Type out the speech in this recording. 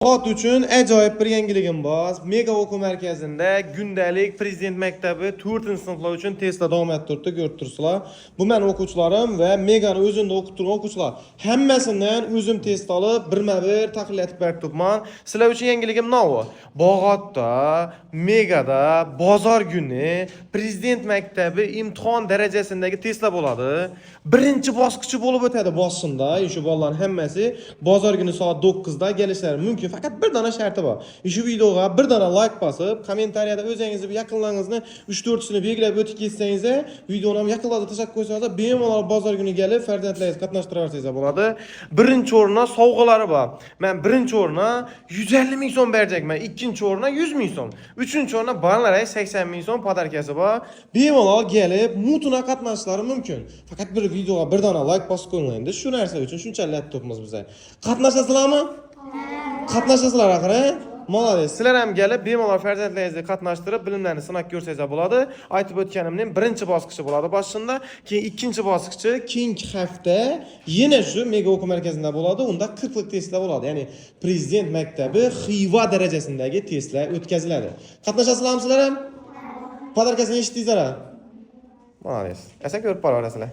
Ot uchun ajoyib bir yangiligim bor. Mega o'quv markazida gündalik Prezident maktabi 4-sinflar uchun testlar davom ettirdi, ko'rib turibsizlar. Bu men o'quvchilarim va Megani o'zimda o'qib turgan o'quvchilar. Hammasidan o'zim test olib, birma-bir tahlil etib berib turibman. Sizlar uchun yangiligim nima? Bog'otda, Megada bozor kuni Prezident maktabi imtihon darajasindagi testlar bo'ladi. Birinchi bosqichi bo'lib o'tadi boshida. Shu bolalarning hammasi bozor kuni soat 9 da kelishlari mumkin. Faqat bir dona sharti bor. Shu videoga bir dona like bosib, kommentariyada o'zingizni va yaqinlaringizni 3-4 sini belgilab o'tib ketsangiz, videoni yaqinlarda tashlab qo'ysangiz, bemalol bozor kuni kelib farzandlaringizni qatnashtirarsiz bo'ladi. Birinchi o'rinda sovg'alari bor. Men birinchi o'rinda 150 ming so'm berajakman, ikkinchi o'rinda 100 ming so'm, uchinchi o'rinda bolalarga 80 ming so'm podarkasi bor. Bemalol kelib, mutuna qatnashishlari mumkin. Faqat bir videoga bir dona like bosib qo'ying. Shu narsa uchun shunchalik turibmiz biz. Qatnashasizlarmi? Qatnashasizlar axir. Молодец. Sizlar ham kelib bemalol farzandlaringizni qatnashtirib, bilimlarni sinab ko'rsangiz bo'ladi. Aytib o'tganimning birinchi bosqichi bo'ladi boshida, keyin ikkinchi bosqichi keyingi hafta yana shu mega o'quv markazida bo'ladi. Unda 40 lik testlar bo'ladi. Ya'ni Prezident maktabi Xiva darajasindagi testlar o'tkaziladi. Qatnashasizlarmi sizlar ham? Podarkasini eshitdingizlar? Молодец. Esa ko'rib boraverasizlar.